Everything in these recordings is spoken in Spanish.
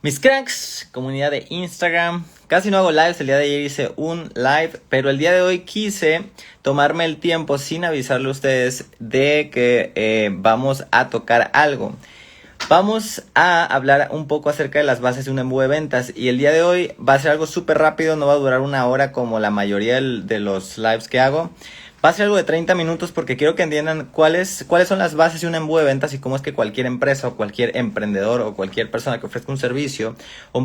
Mis cracks, comunidad de Instagram, casi no hago lives, el día de ayer hice un live, pero el día de hoy quise tomarme el tiempo sin avisarle a ustedes de que vamos a tocar algo. Vamos a hablar un poco acerca de las bases de un embudo de ventas y el día de hoy va a ser algo súper rápido, no va a durar una hora como la mayoría de los lives que hago. Va a ser algo de 30 minutos porque quiero que entiendan cuáles son las bases de un embudo de ventas y cómo es que cualquier empresa o cualquier emprendedor o cualquier persona que ofrezca un servicio o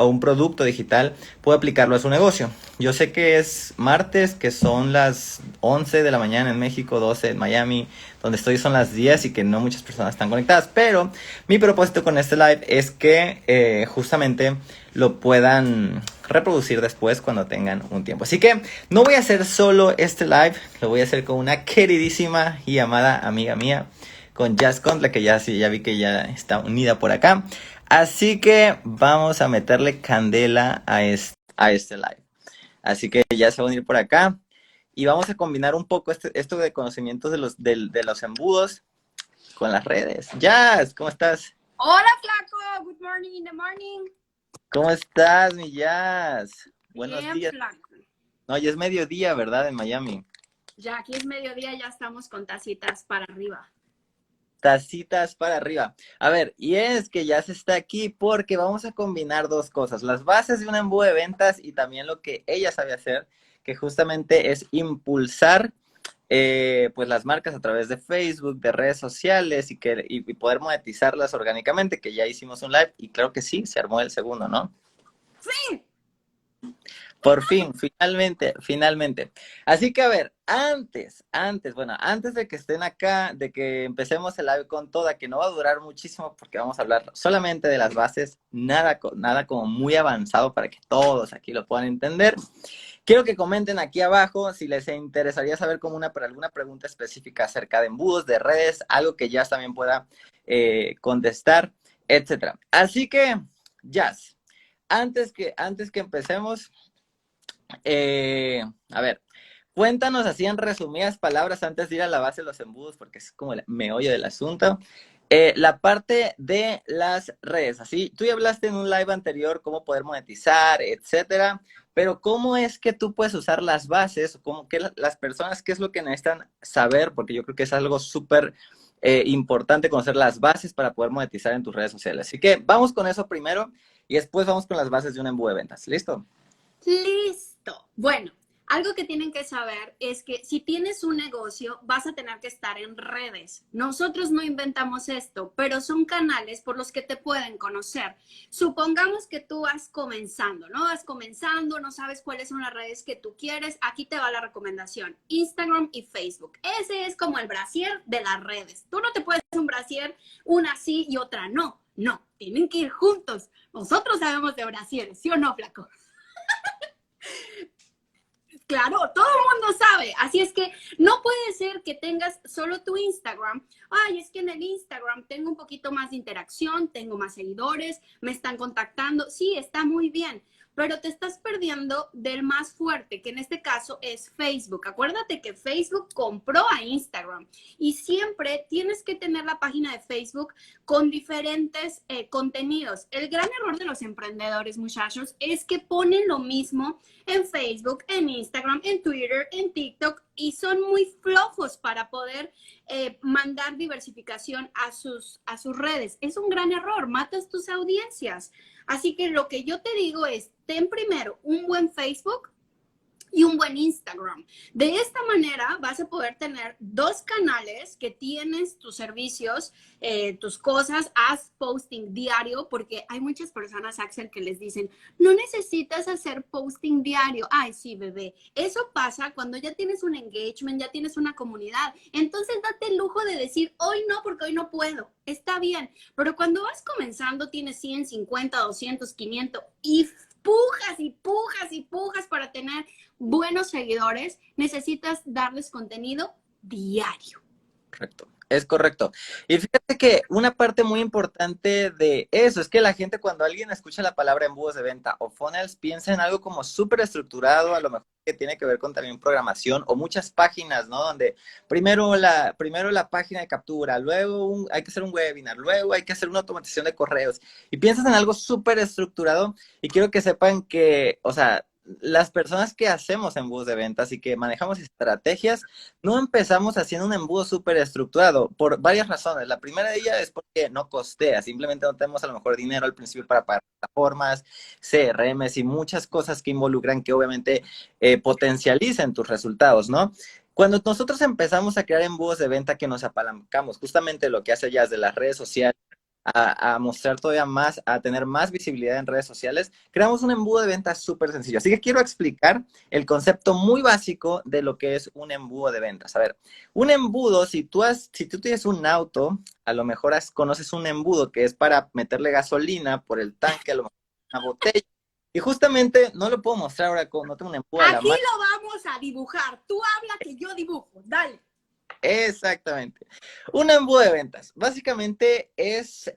un producto digital puede aplicarlo a su negocio. Yo sé que es martes, que son las 11 de la mañana en México, 12 en Miami, donde estoy son las 10 y que no muchas personas están conectadas, pero mi propósito con este live es que justamente lo puedan reproducir después cuando tengan un tiempo. Así que no voy a hacer solo este live, lo voy a hacer con una queridísima y amada amiga mía, con Jazz Contra, que ya vi que ya está unida por acá. Así que vamos a meterle candela a este live. Así que ya se va a unir por acá. Y vamos a combinar un poco esto de conocimientos de los embudos con las redes. Jazz, ¿cómo estás? Hola, flaco. Good morning in the morning. ¿Cómo estás, mi Jazz? Buenos Bien, días. flaco. No, ya es mediodía, ¿verdad? En Miami. Ya aquí es mediodía, ya estamos con tacitas para arriba. Tacitas para arriba. A ver, y es que ya se está aquí porque vamos a combinar dos cosas, las bases de un embudo de ventas y también lo que ella sabe hacer, que justamente es impulsar pues las marcas a través de Facebook, de redes sociales y poder monetizarlas orgánicamente, que ya hicimos un live y claro que sí, se armó el segundo, ¿no? ¡Sí! Por fin, finalmente. Así que a ver, antes de que estén acá, de que empecemos el live con toda, que no va a durar muchísimo porque vamos a hablar solamente de las bases, nada como muy avanzado para que todos aquí lo puedan entender. Quiero que comenten aquí abajo si les interesaría saber como alguna pregunta específica acerca de embudos, de redes, algo que Jazz también pueda contestar, etcétera. Así que, Jazz, antes que empecemos, a ver, cuéntanos así en resumidas palabras antes de ir a la base de los embudos, porque es como el meollo del asunto. La parte de las redes, así, tú ya hablaste en un live anterior cómo poder monetizar, etcétera, pero ¿cómo es que tú puedes usar las bases? ¿Cómo que las personas, qué es lo que necesitan saber? Porque yo creo que es algo súper importante conocer las bases para poder monetizar en tus redes sociales. Así que vamos con eso primero y después vamos con las bases de un embudo de ventas. ¿Listo? Listo. Bueno, algo que tienen que saber es que si tienes un negocio, vas a tener que estar en redes. Nosotros no inventamos esto, pero son canales por los que te pueden conocer. Supongamos que tú vas comenzando, ¿no? Vas comenzando, no sabes cuáles son las redes que tú quieres. Aquí te va la recomendación. Instagram y Facebook. Ese es como el brasier de las redes. Tú no te puedes hacer un brasier, una sí y otra no. No, tienen que ir juntos. Nosotros sabemos de brasieres, ¿sí o no, flaco? Claro, todo el mundo sabe. Así es que no puede ser que tengas solo tu Instagram. Ay, es que en el Instagram tengo un poquito más de interacción, tengo más seguidores, me están contactando. Sí, está muy bien, pero te estás perdiendo del más fuerte, que en este caso es Facebook. Acuérdate que Facebook compró a Instagram y siempre tienes que tener la página de Facebook con diferentes contenidos. El gran error de los emprendedores, muchachos, es que ponen lo mismo en Facebook, en Instagram, en Twitter, en TikTok y son muy flojos para poder mandar diversificación a sus redes. Es un gran error, matas tus audiencias. Así que lo que yo te digo es, ten primero un buen Facebook y un buen Instagram. De esta manera vas a poder tener dos canales que tienes tus servicios, tus cosas, haz posting diario, porque hay muchas personas, Axel, que les dicen, no necesitas hacer posting diario. Ay, sí, bebé. Eso pasa cuando ya tienes un engagement, ya tienes una comunidad. Entonces date el lujo de decir, hoy no, porque hoy no puedo. Está bien, pero cuando vas comenzando tienes 100, 50, 200, 500 y pujas y pujas y pujas para tener buenos seguidores, necesitas darles contenido diario. Correcto. Es correcto. Y fíjate que una parte muy importante de eso es que la gente cuando alguien escucha la palabra embudos de venta o funnels piensa en algo como súper estructurado, a lo mejor que tiene que ver con también programación o muchas páginas, ¿no? Donde primero la página de captura, luego hay que hacer un webinar, luego hay que hacer una automatización de correos y piensas en algo súper estructurado y quiero que sepan que, o sea, las personas que hacemos embudos de ventas y que manejamos estrategias, no empezamos haciendo un embudo súper estructurado por varias razones. La primera de ellas es porque no costea, simplemente no tenemos a lo mejor dinero al principio para pagar plataformas, CRMs y muchas cosas que involucran que obviamente potencialicen tus resultados, ¿no? Cuando nosotros empezamos a crear embudos de venta que nos apalancamos, justamente lo que hace ya de las redes sociales, mostrar todavía más, a tener más visibilidad en redes sociales, creamos un embudo de venta súper sencillo. Así que quiero explicar el concepto muy básico de lo que es un embudo de ventas. A ver, un embudo, si tú tienes un auto, a lo mejor conoces un embudo que es para meterle gasolina por el tanque, a lo mejor una botella. Y justamente, no lo puedo mostrar ahora, no tengo un embudo a la Aquí mano. lo vamos a dibujar. Tú habla que yo dibujo. Dale. Exactamente. Un embudo de ventas. Básicamente es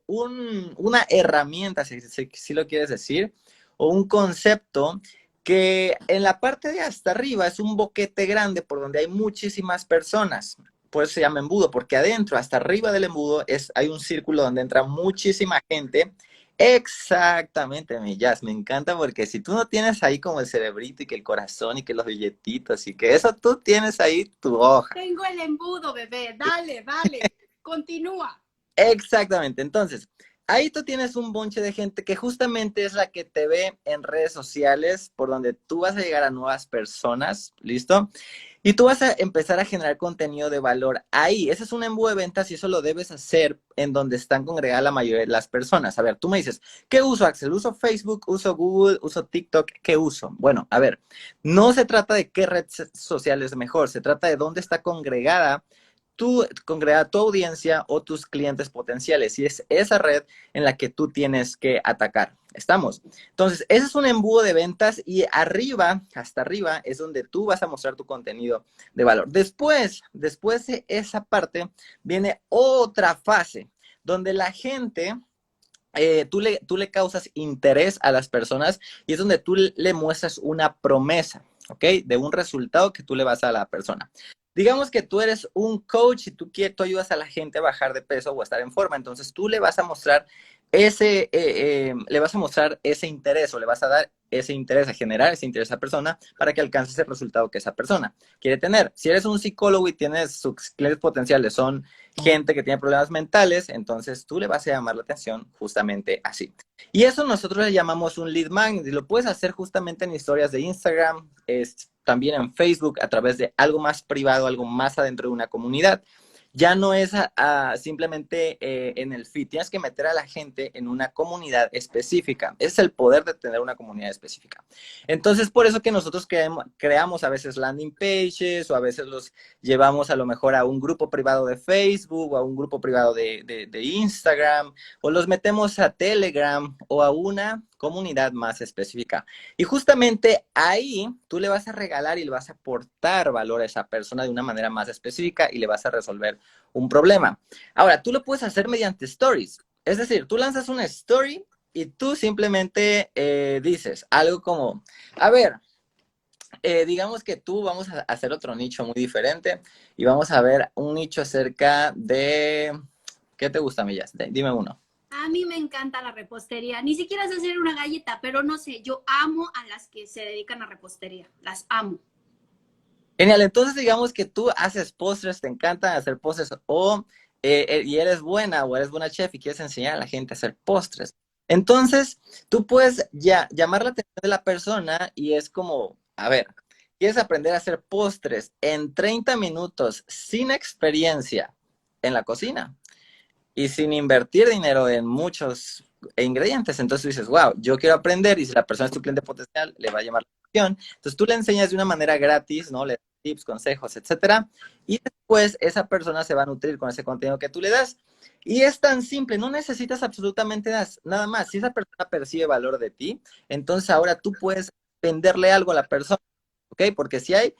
una herramienta, si lo quieres decir, o un concepto que en la parte de hasta arriba es un boquete grande por donde hay muchísimas personas. Por eso se llama embudo, porque adentro, hasta arriba del embudo, hay un círculo donde entra muchísima gente. Exactamente, mi Jazz, me encanta porque si tú no tienes ahí como el cerebrito y que el corazón y que los billetitos y que eso, tú tienes ahí tu hoja. Tengo el embudo, bebé. Dale, dale. Continúa. Exactamente. Entonces, ahí tú tienes un bonche de gente que justamente es la que te ve en redes sociales, por donde tú vas a llegar a nuevas personas, ¿listo? Y tú vas a empezar a generar contenido de valor ahí. Ese es un embudo de ventas y eso lo debes hacer en donde están congregadas la mayoría de las personas. A ver, tú me dices, ¿qué uso, Axel? ¿Uso Facebook? ¿Uso Google? ¿Uso TikTok? ¿Qué uso? Bueno, a ver, no se trata de qué red social es mejor, se trata de dónde está congregar tu audiencia o tus clientes potenciales. Y es esa red en la que tú tienes que atacar. ¿Estamos? Entonces, ese es un embudo de ventas y arriba, hasta arriba, es donde tú vas a mostrar tu contenido de valor. Después de esa parte, viene otra fase donde la gente tú le causas interés a las personas y es donde tú le muestras una promesa, ¿ok? De un resultado que tú le vas a la persona. Digamos que tú eres un coach y tú ayudas a la gente a bajar de peso o a estar en forma, entonces tú le vas a mostrar ese interés o le vas a dar ese interés, a generar ese interés a esa persona para que alcances el resultado que esa persona quiere tener. Si eres un psicólogo y tienes sus clientes potenciales, son gente que tiene problemas mentales, entonces tú le vas a llamar la atención justamente así. Y eso nosotros le llamamos un lead magnet y lo puedes hacer justamente en historias de Instagram, también en Facebook, a través de algo más privado, algo más adentro de una comunidad. Ya no es simplemente en el feed, tienes que meter a la gente en una comunidad específica. Ese es el poder de tener una comunidad específica. Entonces, por eso que nosotros creamos a veces landing pages o a veces los llevamos a lo mejor a un grupo privado de Facebook o a un grupo privado de Instagram o los metemos a Telegram o a una comunidad más específica. Y justamente ahí tú le vas a regalar y le vas a aportar valor a esa persona de una manera más específica y le vas a resolver un problema. Ahora, tú lo puedes hacer mediante stories. Es decir, tú lanzas una story y tú simplemente dices algo como, a ver, digamos que tú vamos a hacer otro nicho muy diferente y vamos a ver un nicho acerca de... ¿Qué te gusta, Millas? Dime uno. A mí me encanta la repostería. Ni siquiera sé hacer una galleta, pero no sé, yo amo a las que se dedican a repostería. Las amo. Genial, entonces digamos que tú haces postres, te encanta hacer postres y eres buena o eres buena chef y quieres enseñar a la gente a hacer postres. Entonces, tú puedes ya llamar la atención de la persona y es como, a ver, ¿quieres aprender a hacer postres en 30 minutos sin experiencia en la cocina y sin invertir dinero en muchos ingredientes? Entonces tú dices, wow, yo quiero aprender y si la persona es tu cliente potencial, le va a llamar la atención. Entonces tú le enseñas de una manera gratis, ¿no? Le das tips, consejos, etcétera. Y después esa persona se va a nutrir con ese contenido que tú le das. Y es tan simple, no necesitas absolutamente nada más. Si esa persona percibe valor de ti, entonces ahora tú puedes venderle algo a la persona, ¿ok? Porque si hay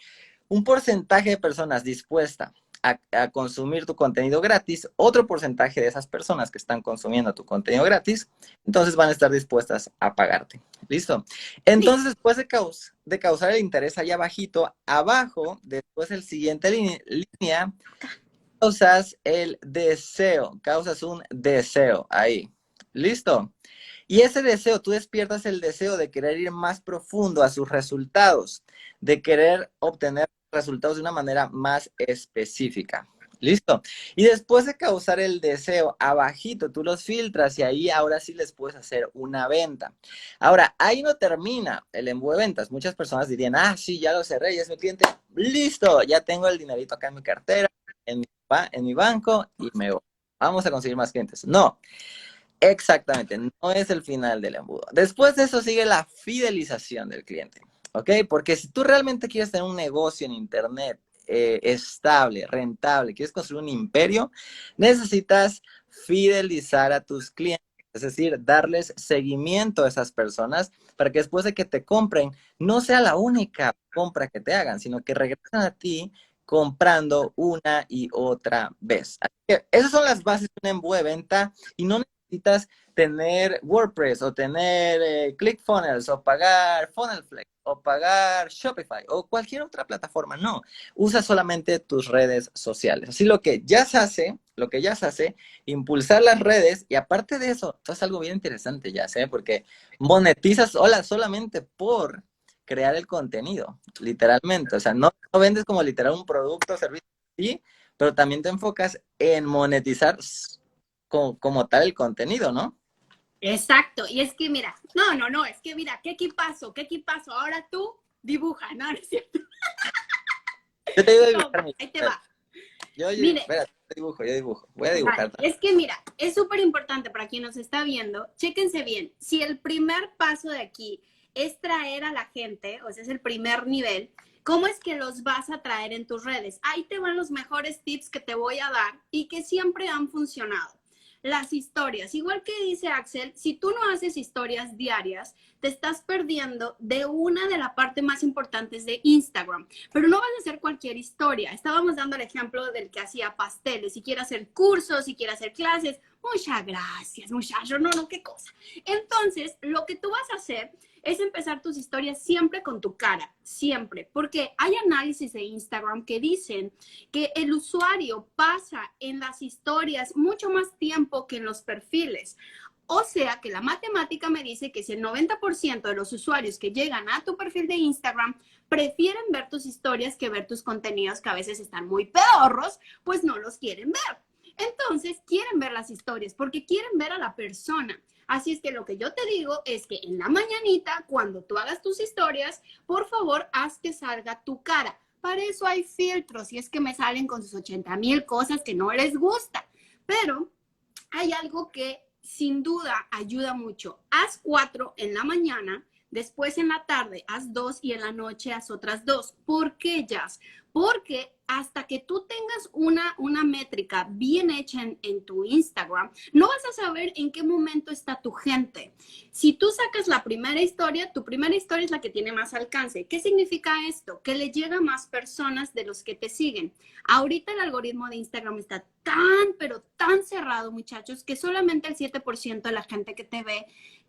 un porcentaje de personas dispuesta a consumir tu contenido gratis, otro porcentaje de esas personas que están consumiendo tu contenido gratis, entonces van a estar dispuestas a pagarte. ¿Listo? Entonces, después de causar el interés allá abajito, abajo, después el siguiente línea, causas el deseo, causas un deseo ahí. ¿Listo? Y ese deseo, tú despiertas el deseo de querer ir más profundo a sus resultados, de querer obtener resultados de una manera más específica. ¿Listo? Y después de causar el deseo abajito, tú los filtras y ahí ahora sí les puedes hacer una venta. Ahora, ahí no termina el embudo de ventas. Muchas personas dirían, ah, sí, ya lo cerré, ya es mi cliente. Listo, ya tengo el dinerito acá en mi cartera, en mi banco y me voy. Vamos a conseguir más clientes. No. Exactamente, no es el final del embudo. Después de eso sigue la fidelización del cliente, ¿ok? Porque si tú realmente quieres tener un negocio en Internet estable, rentable, quieres construir un imperio, necesitas fidelizar a tus clientes, es decir, darles seguimiento a esas personas para que después de que te compren, no sea la única compra que te hagan, sino que regresen a ti comprando una y otra vez. Así que esas son las bases de un embudo de venta y no necesitas tener WordPress o tener ClickFunnels o pagar Funnelflex o pagar Shopify o cualquier otra plataforma. No, usa solamente tus redes sociales. Así lo que ya se hace, impulsar las redes y aparte de eso, esto es algo bien interesante ya sé, porque monetizas solamente por crear el contenido, literalmente. O sea, no vendes como literal un producto o servicio, sí, pero también te enfocas en monetizar como tal el contenido, ¿no? Exacto, y es que mira, no, es que mira, qué equipazo, ahora tú dibuja, ¿no? ¿No es cierto? Yo te ayudo a Toma, dibujar, ahí te va. Mire, espera, yo dibujo, voy a vale, dibujar también. es que mira, es súper importante para quien nos está viendo, chéquense bien, si el primer paso de aquí es traer a la gente, o sea, es el primer nivel, ¿cómo es que los vas a traer en tus redes? Ahí te van los mejores tips que te voy a dar y que siempre han funcionado. Las historias, igual que dice Axel, si tú no haces historias diarias, te estás perdiendo de una de las partes más importantes de Instagram. Pero no vas a hacer cualquier historia. Estábamos dando el ejemplo del que hacía pasteles. Si quiere hacer cursos, si quiere hacer clases, muchas gracias, muchacho. No, qué cosa. Entonces, lo que tú vas a hacer es empezar tus historias siempre con tu cara, siempre, porque hay análisis de Instagram que dicen que el usuario pasa en las historias mucho más tiempo que en los perfiles. O sea que la matemática me dice que si el 90% de los usuarios que llegan a tu perfil de Instagram prefieren ver tus historias que ver tus contenidos que a veces están muy pedorros, pues no los quieren ver. Entonces quieren ver las historias porque quieren ver a la persona. Así es que lo que yo te digo es que en la mañanita, cuando tú hagas tus historias, por favor, haz que salga tu cara. Para eso hay filtros y es que me salen con sus 80,000 cosas que no les gusta. Pero hay algo que sin duda ayuda mucho. Haz 4 en la mañana, después en la tarde haz 2 y en la noche haz otras 2. ¿Por qué, Jazz? Porque hasta que tú tengas una métrica bien hecha en tu Instagram, no vas a saber en qué momento está tu gente. Si tú sacas la primera historia, tu primera historia es la que tiene más alcance. ¿Qué significa esto? Que le llega a más personas de los que te siguen. Ahorita el algoritmo de Instagram está tan, pero tan cerrado, muchachos, que solamente el 7% de la gente que te ve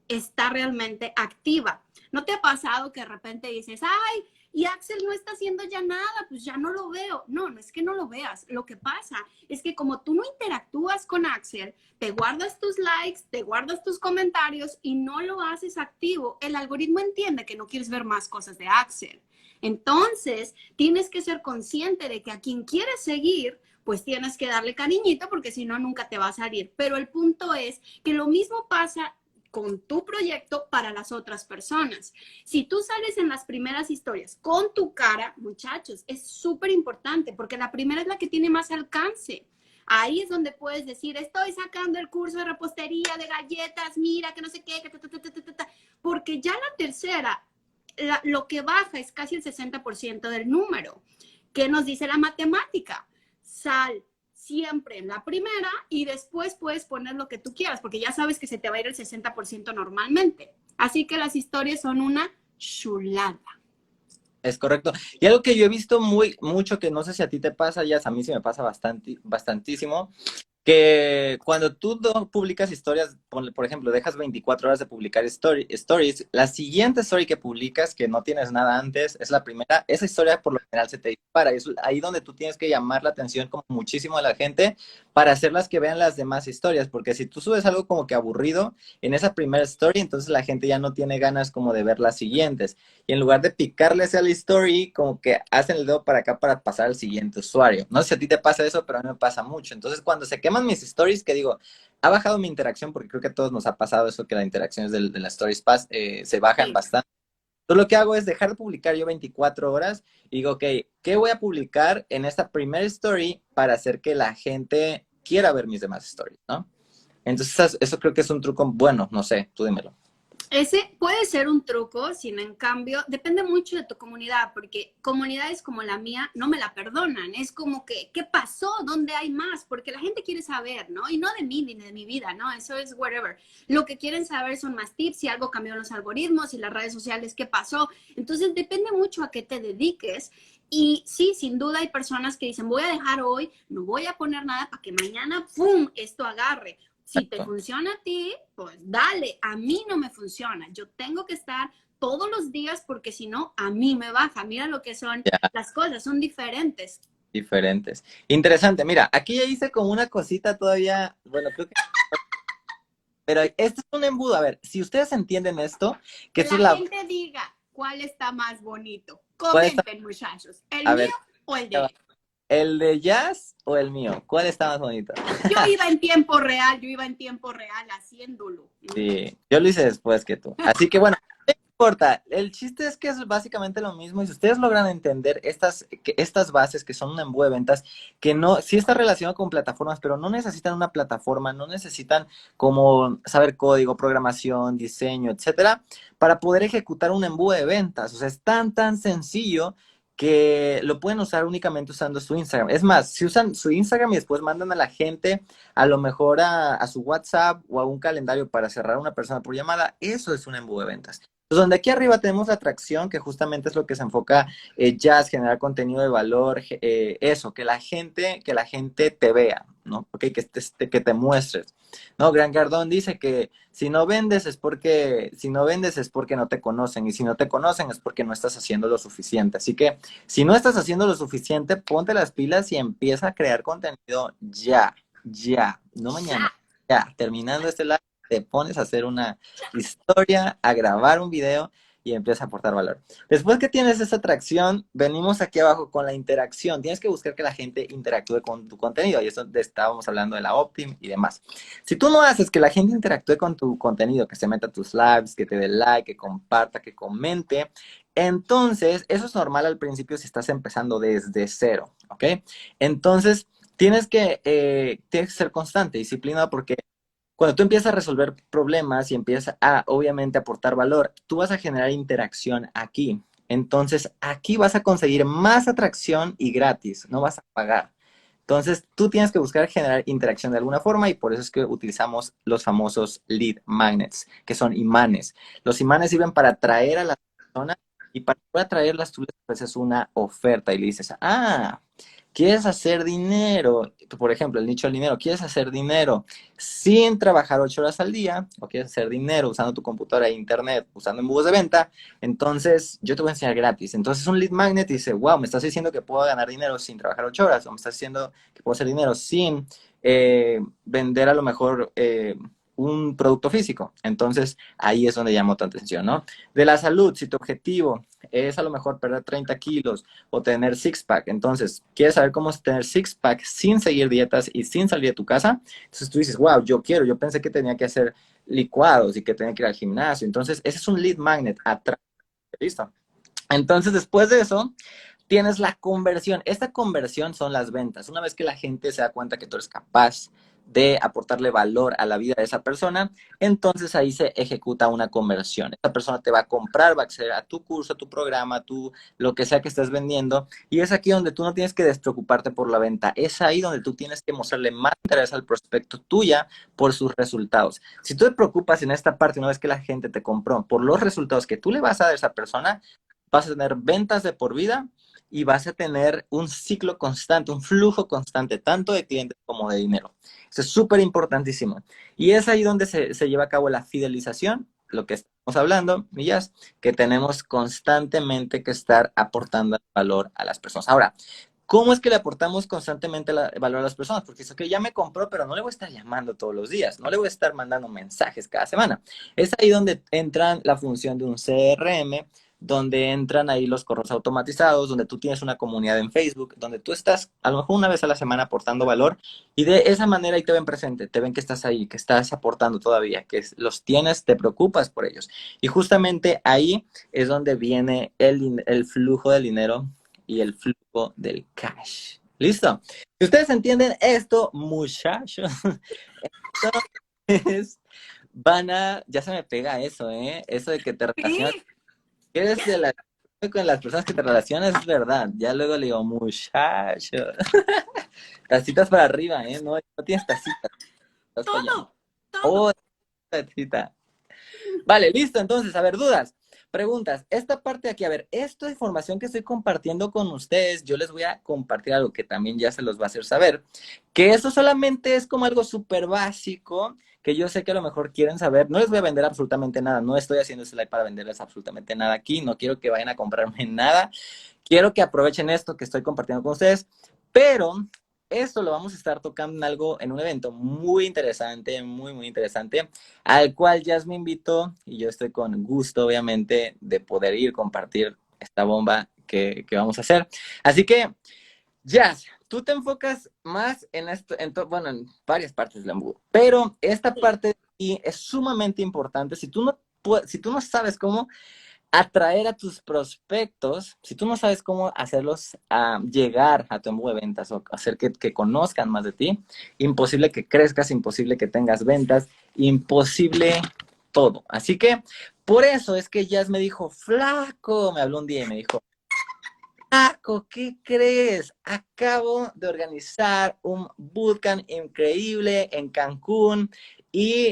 está realmente activa. ¿No te ha pasado que de repente dices, ay, y Axel no está haciendo ya nada, pues ya no lo veo? No, no es que no lo veas. Lo que pasa es que como tú no interactúas con Axel, te guardas tus likes, te guardas tus comentarios y no lo haces activo, el algoritmo entiende que no quieres ver más cosas de Axel. Entonces, tienes que ser consciente de que a quien quieres seguir, pues tienes que darle cariñito porque si no, nunca te va a salir. Pero el punto es que lo mismo pasa con tu proyecto para las otras personas. Si tú sales en las primeras historias con tu cara, muchachos, es súper importante porque la primera es la que tiene más alcance. Ahí es donde puedes decir, estoy sacando el curso de repostería, de galletas, mira, que no sé qué, porque ya la tercera, lo que baja es casi el 60% del número. ¿Qué nos dice la matemática? Sal siempre en la primera y después puedes poner lo que tú quieras, porque ya sabes que se te va a ir el 60% normalmente. Así que las historias son una chulada. Es correcto. Y algo que yo he visto mucho, que no sé si a ti te pasa, ya a mí sí me pasa bastantísimo, que cuando tú publicas historias, por ejemplo, dejas 24 horas de publicar stories, la siguiente story que publicas, que no tienes nada antes, es la primera, esa historia por lo general se te dispara. Es ahí donde tú tienes que llamar la atención como muchísimo a la gente para hacerlas que vean las demás historias, porque si tú subes algo como que aburrido en esa primera story, entonces la gente ya no tiene ganas como de ver las siguientes. Y en lugar de picarles a la story, como que hacen el dedo para acá para pasar al siguiente usuario. No sé si a ti te pasa eso, pero a mí me pasa mucho. Entonces, cuando se queman mis stories, que digo, ha bajado mi interacción, porque creo que a todos nos ha pasado eso, que las interacciones de las stories se bajan Sí. bastante. Entonces, lo que hago es dejar de publicar yo 24 horas y digo, ok, ¿qué voy a publicar en esta primera story para hacer que la gente quiera ver mis demás stories, ¿no? Entonces, eso creo que es un truco bueno, no sé, tú dímelo. Ese puede ser un truco, sin en cambio, depende mucho de tu comunidad, porque comunidades como la mía no me la perdonan. Es como que, ¿qué pasó? ¿Dónde hay más? Porque la gente quiere saber, ¿no? Y no de mí ni de mi vida, ¿no? Eso es whatever. Lo que quieren saber son más tips, si algo cambió en los algoritmos y las redes sociales, ¿qué pasó? Entonces, depende mucho a qué te dediques. Y sí, sin duda hay personas que dicen, voy a dejar hoy, no voy a poner nada para que mañana, ¡pum!, esto agarre. Si te funciona a ti, pues dale. A mí no me funciona. Yo tengo que estar todos los días porque si no, a mí me baja. Mira lo que son Ya, las cosas, son diferentes. diferentes. Interesante, mira, aquí ya hice como una cosita todavía, bueno, creo que, pero este es un embudo. A ver, si ustedes entienden esto, que Que esto es la la, gente diga cuál está más bonito. ¿cuál está? Comenten, muchachos. ¿El A mío ver, o el ya de va. él? ¿El de Jazz o el mío? ¿Cuál está más bonito? Yo iba en tiempo real, yo iba en tiempo real haciéndolo. Sí, yo lo hice después que tú. Así que bueno, no importa. El chiste es que es básicamente lo mismo. Y si ustedes logran entender estas bases que son un embudo de ventas, que no, sí está relacionado con plataformas, pero no necesitan una plataforma, no necesitan como saber código, programación, diseño, etcétera, para poder ejecutar un embudo de ventas. O sea, es tan sencillo que lo pueden usar únicamente usando su Instagram. Es más, si usan su Instagram y después mandan a la gente a lo mejor a su WhatsApp o a un calendario para cerrar a una persona por llamada, eso es un embudo de ventas. Entonces, donde aquí arriba tenemos la atracción, que justamente es lo que se enfoca Jazz, generar contenido de valor, eso, que la gente te vea, ¿no? Okay, que te muestres. No, Gran Cardón dice que si no vendes es porque no te conocen, y si no te conocen es porque no estás haciendo lo suficiente. Así que si no estás haciendo lo suficiente, ponte las pilas y empieza a crear contenido ya. Ya, no mañana, ya, terminando este live, te pones a hacer una historia, a grabar un video y empiezas a aportar valor. Después que tienes esa atracción, venimos aquí abajo con la interacción. Tienes que buscar que la gente interactúe con tu contenido, y eso estábamos hablando de la Optim y demás. Si tú no haces que la gente interactúe con tu contenido, que se meta a tus lives, que te dé like, que comparta, que comente, entonces eso es normal al principio si estás empezando desde cero, ¿ok? Entonces, tienes que ser constante, disciplinado, porque cuando tú empiezas a resolver problemas y empiezas a, obviamente, aportar valor, tú vas a generar interacción aquí. Entonces, aquí vas a conseguir más atracción y gratis, no vas a pagar. Entonces, tú tienes que buscar generar interacción de alguna forma, y por eso es que utilizamos los famosos lead magnets, que son imanes. Los imanes sirven para atraer a las personas, y para poder atraerlas tú les ofreces una oferta y le dices, ¿quieres hacer dinero? Por ejemplo, el nicho del dinero. ¿Quieres hacer dinero sin trabajar 8 horas al día? ¿O quieres hacer dinero usando tu computadora e internet, usando embudos de venta? Entonces, yo te voy a enseñar gratis. Entonces, un lead magnet dice, wow, me estás diciendo que puedo ganar dinero sin trabajar 8 horas, o me estás diciendo que puedo hacer dinero sin vender a lo mejor un producto físico. Entonces, ahí es donde llamo tu atención, ¿no? De la salud, si tu objetivo es a lo mejor perder 30 kilos o tener six-pack, entonces, ¿quieres saber cómo es tener six-pack sin seguir dietas y sin salir de tu casa? Entonces tú dices, wow, yo pensé que tenía que hacer licuados y que tenía que ir al gimnasio. Entonces, ese es un lead magnet atrás. ¿Listo? Entonces, después de eso, tienes la conversión. Esta conversión son las ventas. Una vez que la gente se da cuenta que tú eres capaz de aportarle valor a la vida de esa persona, entonces ahí se ejecuta una conversión. Esa persona te va a comprar, va a acceder a tu curso, a tu programa, lo que sea que estés vendiendo, y es aquí donde tú no tienes que despreocuparte por la venta. Es ahí donde tú tienes que mostrarle más interés al prospecto tuya por sus resultados. Si tú te preocupas en esta parte, una vez que la gente te compró, por los resultados que tú le vas a dar a esa persona, vas a tener ventas de por vida y vas a tener un ciclo constante, un flujo constante, tanto de clientes como de dinero. Eso es súper importantísimo. Y es ahí donde se lleva a cabo la fidelización, lo que estamos hablando, Millas, que tenemos constantemente que estar aportando valor a las personas. Ahora, ¿cómo es que le aportamos constantemente valor a las personas? Porque eso que ya me compró, pero no le voy a estar llamando todos los días, no le voy a estar mandando mensajes cada semana. Es ahí donde entra la función de un CRM, donde entran ahí los correos automatizados, donde tú tienes una comunidad en Facebook, donde tú estás a lo mejor una vez a la semana aportando valor y de esa manera ahí te ven presente, te ven que estás ahí, que estás aportando todavía, que los tienes, te preocupas por ellos. Y justamente ahí es donde viene el flujo del dinero y el flujo del cash. ¿Listo? Si ustedes entienden esto, muchachos, entonces ya se me pega eso, ¿eh? Eso de que te relacionas, Sí, que eres de con las personas que te relacionas, es verdad. Ya luego le digo, muchacho, tacitas para arriba, ¿eh? No, no tienes tacitas, estás fallando. todo, todo. Oh, tacita. Vale, listo. Entonces, a ver, dudas, preguntas. Esta parte de aquí, a ver, esta información que estoy compartiendo con ustedes, yo les voy a compartir algo que también ya se los va a hacer saber, que eso solamente es como algo súper básico, que yo sé que a lo mejor quieren saber. No les voy a vender absolutamente nada, no estoy haciendo ese live para venderles absolutamente nada aquí, no quiero que vayan a comprarme nada, quiero que aprovechen esto que estoy compartiendo con ustedes, pero esto lo vamos a estar tocando en algo, en un evento muy interesante, muy, muy interesante, al cual Jazz me invitó y yo estoy con gusto, obviamente, de poder ir, compartir esta bomba que vamos a hacer. Así que, Jazz, tú te enfocas más en esto, bueno, en varias partes del embudo, pero esta Sí. parte de aquí es sumamente importante. Si tú no sabes cómo atraer a tus prospectos, si tú no sabes cómo hacerlos llegar a tu embudo de ventas o hacer que conozcan más de ti, imposible que crezcas, imposible que tengas ventas, imposible todo. Así que por eso es que Jazz me dijo, flaco, me habló un día y me dijo, flaco, ¿qué crees? Acabo de organizar un bootcamp increíble en Cancún y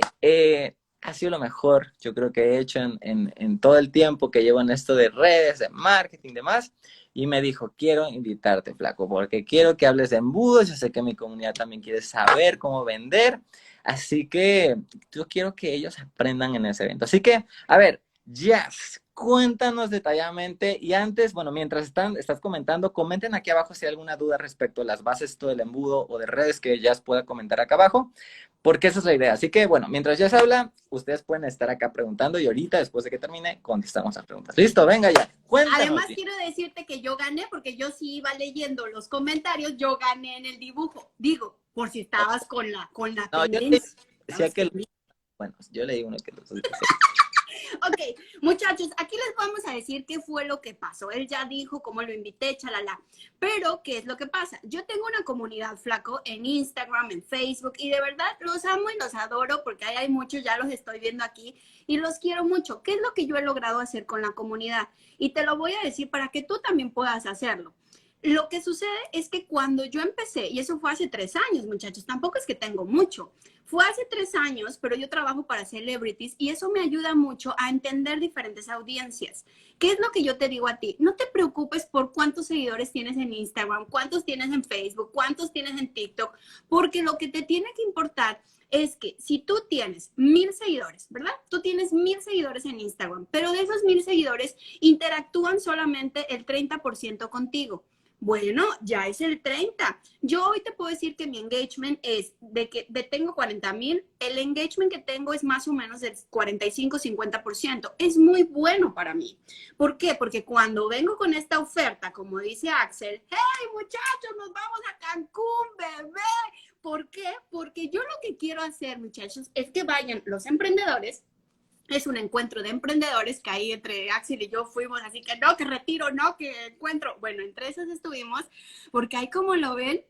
ha sido lo mejor, yo creo que he hecho en todo el tiempo que llevo en esto de redes, de marketing y demás. Y me dijo, quiero invitarte, flaco, porque quiero que hables de embudos. Yo sé que mi comunidad también quiere saber cómo vender. Así que yo quiero que ellos aprendan en ese evento. Así que, a ver, Jazz, cuéntanos detalladamente. Y antes, bueno, mientras estás comentando, comenten aquí abajo si hay alguna duda respecto a las bases todo del embudo o de redes que Jazz pueda comentar acá abajo, porque esa es la idea. Así que, bueno, mientras Jazz habla, ustedes pueden estar acá preguntando y ahorita, después de que termine, contestamos las preguntas. Listo, venga ya, cuéntanos. Además, quiero decirte que yo gané porque yo sí iba leyendo los comentarios, yo gané en el dibujo. Digo, por si estabas con la No, yo le tendencia. decía Estabas que, con... bueno, yo leí uno que los decía. Ok, muchachos, aquí les vamos a decir qué fue lo que pasó. Él ya dijo cómo lo invité, chalala. Pero, ¿qué es lo que pasa? Yo tengo una comunidad, flaco, en Instagram, en Facebook, y de verdad los amo y los adoro porque ahí hay muchos, ya los estoy viendo aquí, y los quiero mucho. ¿Qué es lo que yo he logrado hacer con la comunidad? Y te lo voy a decir para que tú también puedas hacerlo. Lo que sucede es que cuando yo empecé, y eso fue hace 3 años, muchachos, tampoco es que tengo mucho, fue hace 3 años, pero yo trabajo para celebrities y eso me ayuda mucho a entender diferentes audiencias. ¿Qué es lo que yo te digo a ti? No te preocupes por cuántos seguidores tienes en Instagram, cuántos tienes en Facebook, cuántos tienes en TikTok, porque lo que te tiene que importar es que si tú tienes 1,000 seguidores, ¿verdad? Tú tienes 1,000 seguidores en Instagram, pero de esos 1,000 seguidores interactúan solamente el 30% contigo. Bueno, ya es el 30. Yo hoy te puedo decir que mi engagement es tengo 40,000, el engagement que tengo es más o menos del 45-50%. Es muy bueno para mí. ¿Por qué? Porque cuando vengo con esta oferta, como dice Axel, hey muchachos, nos vamos a Cancún, bebé. ¿Por qué? Porque yo lo que quiero hacer, muchachos, es que vayan los emprendedores. Es un encuentro de emprendedores que ahí entre Axel y yo fuimos, así que no, que retiro, no, que encuentro. Bueno, entre esos estuvimos, porque ahí como lo ven,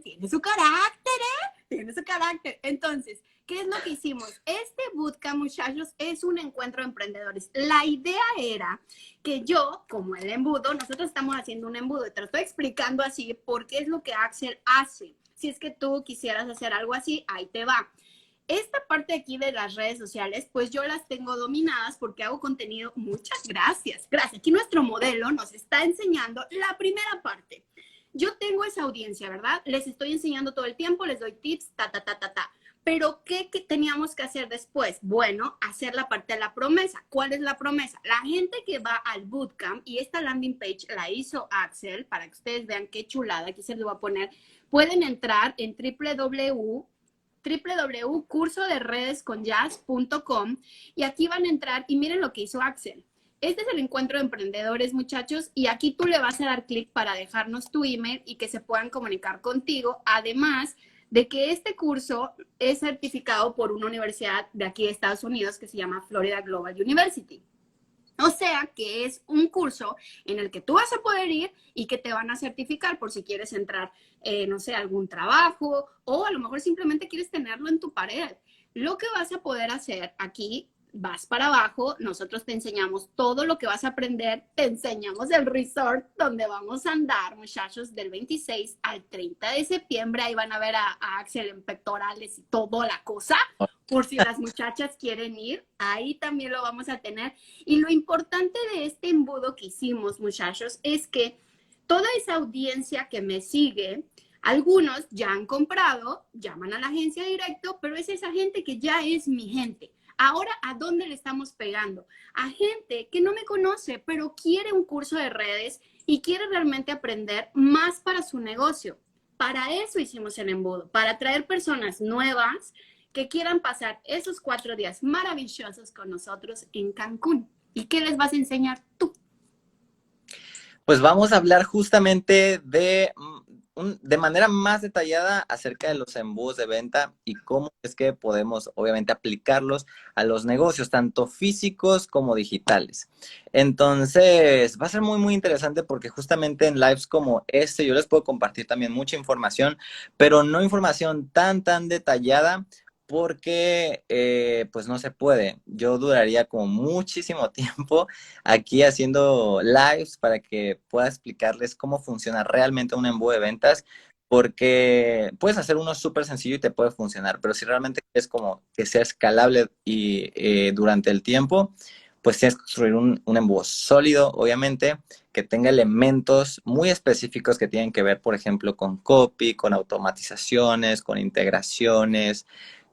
tiene su carácter, ¿eh? Tiene su carácter. Entonces, ¿qué es lo que hicimos? Este bootcamp, muchachos, es un encuentro de emprendedores. La idea era que yo, como el embudo, nosotros estamos haciendo un embudo, te lo estoy explicando así porque es lo que Axel hace. Si es que tú quisieras hacer algo así, ahí te va. esta parte aquí de las redes sociales, pues yo las tengo dominadas porque hago contenido. Muchas gracias. Gracias. Aquí nuestro modelo nos está enseñando la primera parte. Yo tengo esa audiencia, ¿verdad? Les estoy enseñando todo el tiempo, les doy tips, ta. Pero, ¿qué teníamos que hacer después? Bueno, hacer la parte de la promesa. ¿Cuál es la promesa? La gente que va al bootcamp, y esta landing page la hizo Axel, para que ustedes vean qué chulada, aquí se lo voy a poner, pueden entrar en www.cursoderedesconyas.com y aquí van a entrar y miren lo que hizo Axel. Este es el encuentro de emprendedores, muchachos, y aquí tú le vas a dar clic para dejarnos tu email y que se puedan comunicar contigo. Además de que este curso es certificado por una universidad de aquí de Estados Unidos que se llama Florida Global University. O sea que es un curso en el que tú vas a poder ir y que te van a certificar por si quieres entrar, no sé, algún trabajo o a lo mejor simplemente quieres tenerlo en tu pared. Lo que vas a poder hacer aquí, vas para abajo, nosotros te enseñamos todo lo que vas a aprender, te enseñamos el resort donde vamos a andar, muchachos, del 26 al 30 de septiembre. Ahí van a ver a Axel en pectorales y toda la cosa. Por si las muchachas quieren ir, ahí también lo vamos a tener. Y lo importante de este embudo que hicimos, muchachos, es que toda esa audiencia que me sigue, algunos ya han comprado, llaman a la agencia directo, pero es esa gente que ya es mi gente. Ahora, ¿a dónde le estamos pegando? A gente que no me conoce, pero quiere un curso de redes y quiere realmente aprender más para su negocio. Para eso hicimos el embudo, para atraer personas nuevas que quieran pasar esos 4 días maravillosos con nosotros en Cancún. ¿Y qué les vas a enseñar tú? Pues vamos a hablar justamente de manera más detallada acerca de los embudos de venta y cómo es que podemos, obviamente, aplicarlos a los negocios, tanto físicos como digitales. Entonces, va a ser muy, muy interesante porque justamente en lives como este yo les puedo compartir también mucha información, pero no información tan detallada porque pues no se puede. Yo duraría como muchísimo tiempo aquí haciendo lives para que pueda explicarles cómo funciona realmente un embudo de ventas, porque puedes hacer uno súper sencillo y te puede funcionar, pero si realmente es como que sea escalable y durante el tiempo, pues tienes que construir un embudo sólido, obviamente, que tenga elementos muy específicos que tienen que ver, por ejemplo, con copy, con automatizaciones, con integraciones,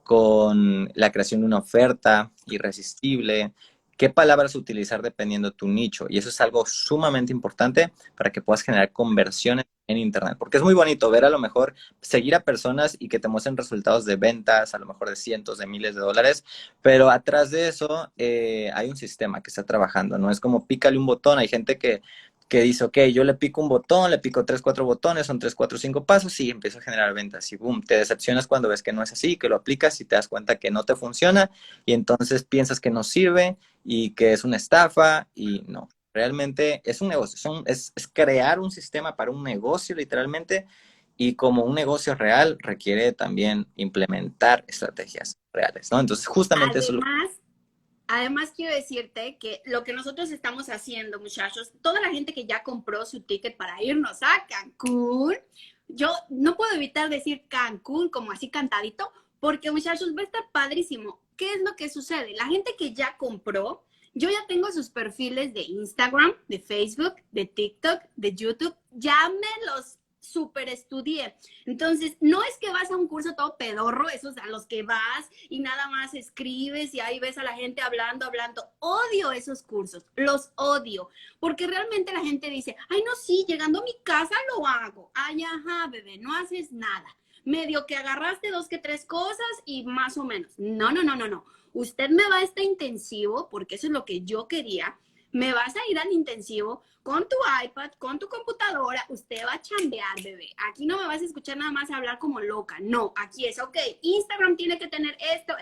con la creación de una oferta irresistible, qué palabras utilizar dependiendo de tu nicho. Y eso es algo sumamente importante para que puedas generar conversiones en Internet. Porque es muy bonito ver a lo mejor seguir a personas y que te muestren resultados de ventas, a lo mejor de cientos de miles de dólares, pero atrás de eso hay un sistema que está trabajando, ¿no? Es como pícale un botón. Hay gente que dice, ok, yo le pico un botón, le pico 3, 4 botones, son 3, 4, 5 pasos y empiezo a generar ventas. Y boom, te decepcionas cuando ves que no es así, que lo aplicas y te das cuenta que no te funciona y entonces piensas que no sirve y que es una estafa y no. Realmente es un negocio, es crear un sistema para un negocio literalmente y como un negocio real requiere también implementar estrategias reales, ¿no? Entonces justamente eso es lo. Además, quiero decirte que lo que nosotros estamos haciendo, muchachos, toda la gente que ya compró su ticket para irnos a Cancún, yo no puedo evitar decir Cancún como así cantadito, porque muchachos, va a estar padrísimo. ¿Qué es lo que sucede? La gente que ya compró, yo ya tengo sus perfiles de Instagram, de Facebook, de TikTok, de YouTube, ya me los super estudié. Entonces, no es que vas a un curso todo pedorro, esos a los que vas y nada más escribes y ahí ves a la gente hablando. Odio esos cursos, los odio, porque realmente la gente dice, ay, no, sí, llegando a mi casa lo hago. Ay, ajá, bebé, no haces nada. Medio que agarraste 2 que 3 cosas y más o menos. No. Usted me va a este intensivo, porque eso es lo que yo quería. Me vas a ir al intensivo con tu iPad, con tu computadora, usted va a chambear, bebé. Aquí no me vas a escuchar nada más hablar como loca. No, aquí es, ok, Instagram tiene que tener esto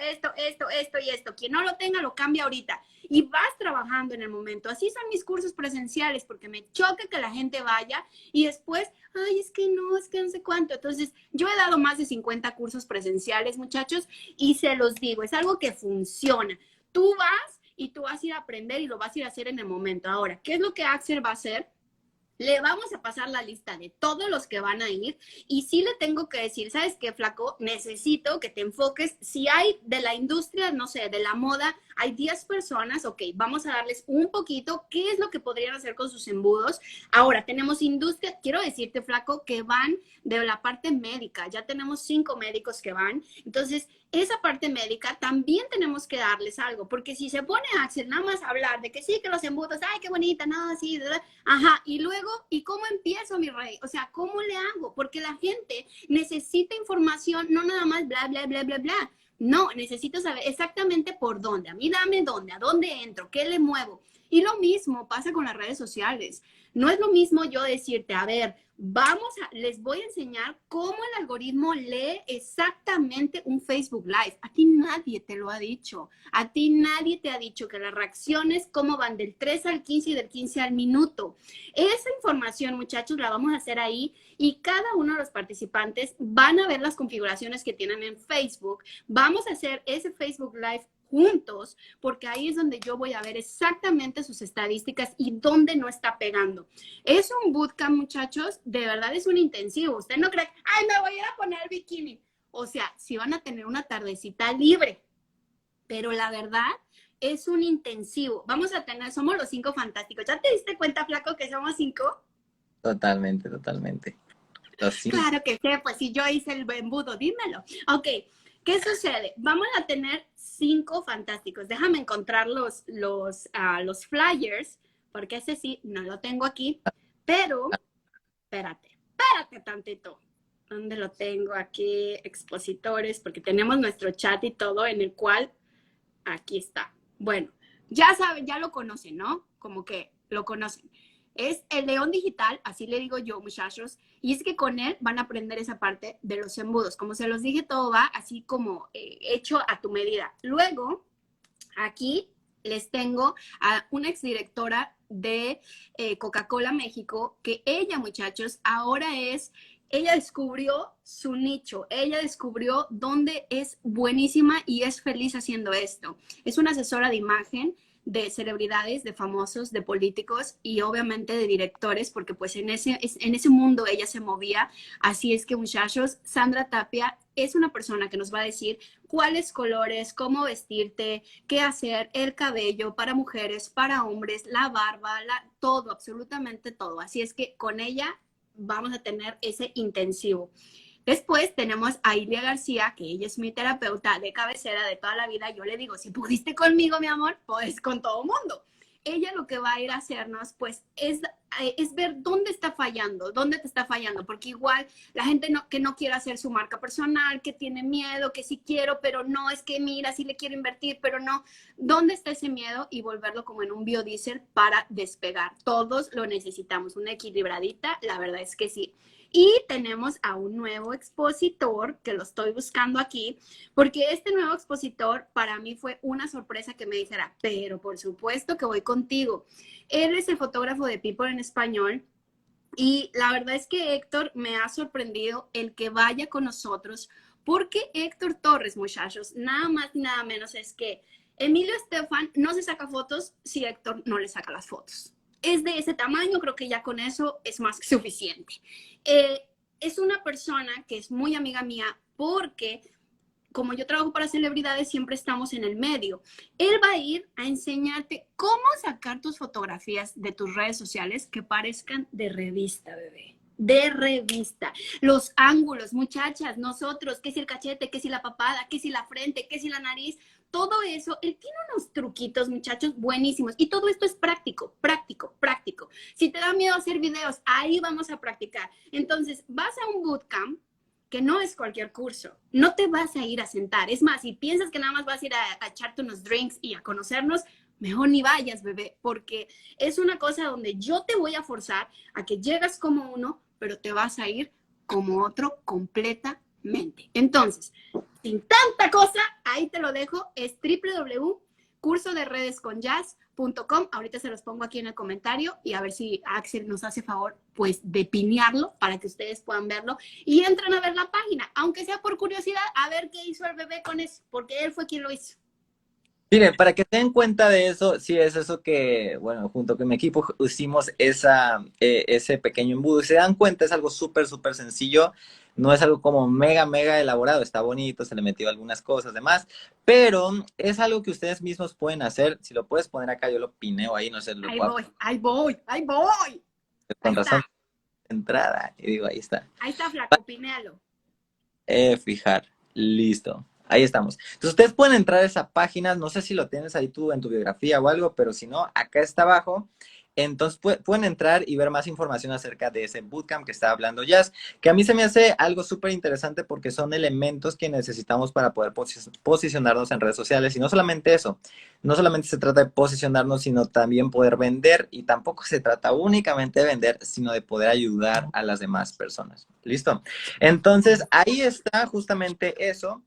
y esto. Quien no lo tenga, lo cambia ahorita. Y vas trabajando en el momento. Así son mis cursos presenciales, porque me choca que la gente vaya y después, ay, es que no sé cuánto. Entonces, yo he dado más de 50 cursos presenciales, muchachos, y se los digo, es algo que funciona. Tú vas y tú vas a ir a aprender y lo vas a ir a hacer en el momento. Ahora, ¿qué es lo que Axel va a hacer? Le vamos a pasar la lista de todos los que van a ir y sí le tengo que decir, ¿sabes qué, flaco? Necesito que te enfoques. Si hay de la industria, no sé, de la moda, hay 10 personas, ok, vamos a darles un poquito qué es lo que podrían hacer con sus embudos. Ahora, tenemos industria, quiero decirte, flaco, que van de la parte médica. Ya tenemos 5 médicos que van. Entonces, esa parte médica también tenemos que darles algo, porque si se pone Axel nada más a hablar de que sí, que los embudos, ay, qué bonita, nada así, ajá, y luego, ¿y cómo empiezo, mi rey? O sea, ¿cómo le hago? Porque la gente necesita información, no nada más bla, bla, bla, bla, bla. No, necesito saber exactamente por dónde. A mí dame dónde, a dónde entro, qué le muevo. Y lo mismo pasa con las redes sociales. No es lo mismo yo decirte, a ver, les voy a enseñar cómo el algoritmo lee exactamente un Facebook Live. A ti nadie te lo ha dicho. A ti nadie te ha dicho que las reacciones, cómo van del 3 al 15 y del 15 al minuto. Esa información, muchachos, la vamos a hacer ahí y cada uno de los participantes van a ver las configuraciones que tienen en Facebook. Vamos a hacer ese Facebook Live juntos, porque ahí es donde yo voy a ver exactamente sus estadísticas y dónde no está pegando. Es un bootcamp, muchachos, de verdad es un intensivo. Usted no cree, ay, me voy a ir a poner el bikini. O sea, sí van a tener una tardecita libre, pero la verdad es un intensivo. Vamos a tener, somos los 5 fantásticos. ¿Ya te diste cuenta, flaco, que somos 5? Totalmente, totalmente. Los 5. Claro que sí, pues si yo hice el embudo, dímelo. Ok, ¿qué sucede? Vamos a tener 5 fantásticos. Déjame encontrar los flyers, porque ese sí, no lo tengo aquí, pero, espérate tantito. ¿Dónde lo tengo? Aquí, expositores, porque tenemos nuestro chat y todo en el cual, aquí está. Bueno, ya saben, ya lo conocen, ¿no? Como que lo conocen. Es el león digital, así le digo yo, muchachos, y es que con él van a aprender esa parte de los embudos. Como se los dije, todo va así como hecho a tu medida. Luego, aquí les tengo a una exdirectora de Coca-Cola México, que ella, muchachos, ella descubrió su nicho, ella descubrió dónde es buenísima y es feliz haciendo esto. Es una asesora de imagen de celebridades, de famosos, de políticos y obviamente de directores, porque pues en ese mundo ella se movía. Así es que, muchachos, Sandra Tapia es una persona que nos va a decir cuáles colores, cómo vestirte, qué hacer, el cabello para mujeres, para hombres, la barba, todo, absolutamente todo. Así es que con ella vamos a tener ese intensivo. Después tenemos a Ilia García, que ella es mi terapeuta de cabecera de toda la vida. Yo le digo, si pudiste conmigo, mi amor, pues con todo mundo. Ella lo que va a ir a hacernos, pues, es ver dónde está fallando, dónde te está fallando, porque igual la gente que no quiere hacer su marca personal, que tiene miedo, que sí quiero, pero no, es que mira, sí le quiero invertir, pero no. ¿Dónde está ese miedo? Y volverlo como en un biodiesel para despegar. Todos lo necesitamos, una equilibradita, la verdad es que sí. Y tenemos a un nuevo expositor, que lo estoy buscando aquí, porque este nuevo expositor para mí fue una sorpresa que me dijera, pero por supuesto que voy contigo. Él es el fotógrafo de People en Español y la verdad es que Héctor me ha sorprendido el que vaya con nosotros, porque Héctor Torres, muchachos, nada más ni nada menos es que Emilio Estefan no se saca fotos si Héctor no le saca las fotos. Es de ese tamaño, creo que ya con eso es más que suficiente. Es una persona que es muy amiga mía porque como yo trabajo para celebridades, siempre estamos en el medio. Él va a ir a enseñarte cómo sacar tus fotografías de tus redes sociales que parezcan de revista, bebé. De revista. Los ángulos, muchachas, nosotros, que si el cachete, que si la papada, que si la frente, que si la nariz, todo eso, él tiene unos truquitos, muchachos, buenísimos. Y todo esto es práctico, práctico, práctico. Si te da miedo hacer videos, ahí vamos a practicar. Entonces, vas a un bootcamp, que no es cualquier curso. No te vas a ir a sentar. Es más, si piensas que nada más vas a ir a echarte unos drinks y a conocernos, mejor ni vayas, bebé, porque es una cosa donde yo te voy a forzar a que llegas como uno, pero te vas a ir como otro completamente. Entonces, sin tanta cosa, ahí te lo dejo, es www.cursoderedesconyazz.com. Ahorita se los pongo aquí en el comentario y a ver si Axel nos hace favor, pues, de pinearlo para que ustedes puedan verlo y entran a ver la página, aunque sea por curiosidad, a ver qué hizo el bebé con eso, porque él fue quien lo hizo. Mire, para que se den cuenta de eso, sí es eso que, bueno, junto con mi equipo hicimos ese pequeño embudo. Si se dan cuenta, es algo súper, súper sencillo. No es algo como mega, mega elaborado. Está bonito, se le metió algunas cosas demás, pero es algo que ustedes mismos pueden hacer. Si lo puedes poner acá, yo lo pineo ahí, no sé, lo Ahí puedo voy, ahí voy, ahí voy. con Ahí razón está, entrada. Y digo, ahí está. ahí está, flaco, pinéalo. Fijar. Listo. Ahí estamos. Entonces ustedes pueden entrar a esa página, no sé si lo tienes ahí tú en tu biografía o algo, pero si no, acá está abajo. Entonces pueden entrar y ver más información acerca de ese bootcamp que está hablando Jazz, que a mí se me hace algo súper interesante porque son elementos que necesitamos para poder posicionarnos en redes sociales. Y no solamente eso, no solamente se trata de posicionarnos, sino también poder vender. Y tampoco se trata únicamente de vender, sino de poder ayudar a las demás personas. ¿Listo? Entonces, ahí está justamente eso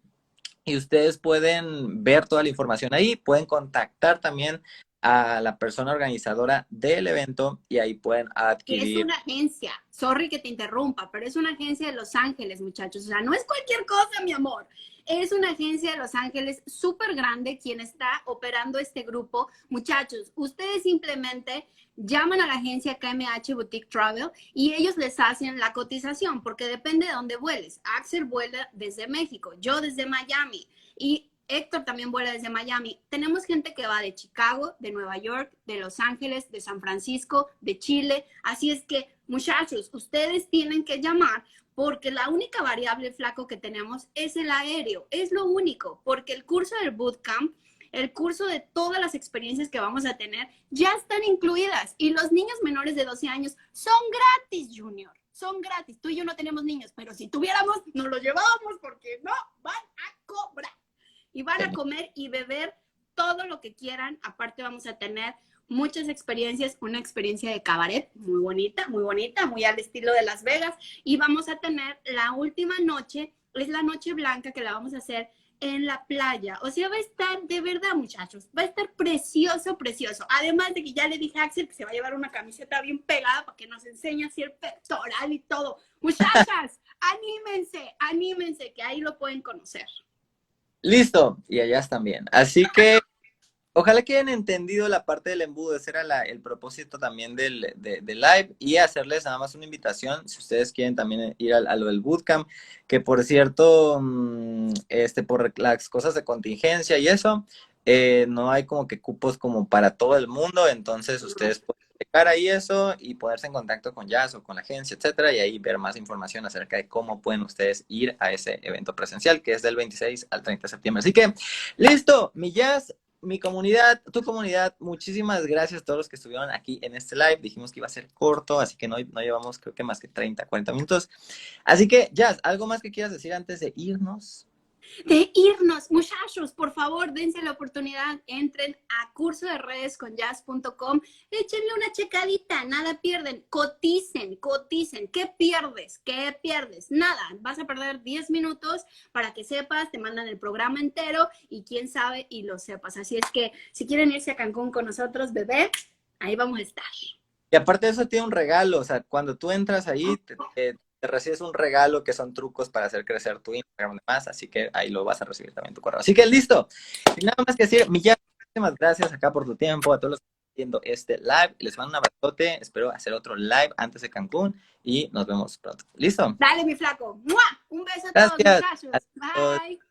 y ustedes pueden ver toda la información ahí, pueden contactar también a la persona organizadora del evento y ahí pueden Es adquirir. una agencia, sorry que te interrumpa, pero es una agencia de Los Ángeles, muchachos. O sea, no es cualquier cosa, mi amor. Es una agencia de Los Ángeles súper grande quien está operando este grupo. Muchachos, ustedes simplemente llaman a la agencia KMH Boutique Travel y ellos les hacen la cotización, porque depende de dónde vueles. Axel vuela desde México, yo desde Miami y Héctor también vuela desde Miami. Tenemos gente que va de Chicago, de Nueva York, de Los Ángeles, de San Francisco, de Chile. Así es que, muchachos, ustedes tienen que llamar porque la única variable, flaco, que tenemos es el aéreo. Es lo único, porque el curso del bootcamp, el curso de todas las experiencias que vamos a tener, ya están incluidas. Y los niños menores de 12 años son gratis, Junior. Son gratis. Tú y yo no tenemos niños, pero si tuviéramos, nos los llevábamos porque no van a cobrar y van a comer y beber todo lo que quieran. Aparte vamos a tener muchas experiencias, una experiencia de cabaret muy al estilo de Las Vegas. Y vamos a tener la última noche, es la noche blanca que la vamos a hacer en la playa. O sea, va a estar de verdad, muchachos, va a estar precioso, precioso. Además de que ya le dije a Axel que se va a llevar una camiseta bien pegada para que nos enseñe así el pectoral y todo. Muchachas, anímense, anímense, que ahí lo pueden conocer. Listo, y allá están bien. Así que ojalá que hayan entendido la parte del embudo, ese era el propósito también del live y hacerles nada más una invitación, si ustedes quieren también ir a lo del bootcamp, que por cierto, por las cosas de contingencia y eso, no hay como que cupos como para todo el mundo, entonces ustedes pueden checar ahí eso y ponerse en contacto con Jazz o con la agencia, etcétera, y ahí ver más información acerca de cómo pueden ustedes ir a ese evento presencial, que es del 26 al 30 de septiembre. Así que, listo, mi Jazz. Mi comunidad, tu comunidad, muchísimas gracias a todos los que estuvieron aquí en este live. Dijimos que iba a ser corto, así que no llevamos creo que más que 30, 40 minutos. Así que, Jazz, ¿algo más que quieras decir antes de irnos? De irnos, muchachos, por favor, dense la oportunidad, entren a cursoderedesconyazz.com, échenle una checadita, nada pierden, coticen, coticen, ¿qué pierdes? ¿Qué pierdes? Nada, vas a perder 10 minutos para que sepas, te mandan el programa entero y quién sabe y lo sepas. Así es que si quieren irse a Cancún con nosotros, bebé, ahí vamos a estar. Y aparte de eso, tiene un regalo. O sea, cuando tú entras ahí, te recibes un regalo que son trucos para hacer crecer tu Instagram y demás. Así que ahí lo vas a recibir también en tu correo. Así que listo. Sin nada más que decir, Millán, muchísimas gracias acá por tu tiempo. A todos los que están viendo este live. Les mando un abrazote. Espero hacer otro live antes de Cancún. Y nos vemos pronto. ¿Listo? Dale, mi flaco. ¡Mua! Un beso a todos, Gracias. muchachos. Adiós. Bye.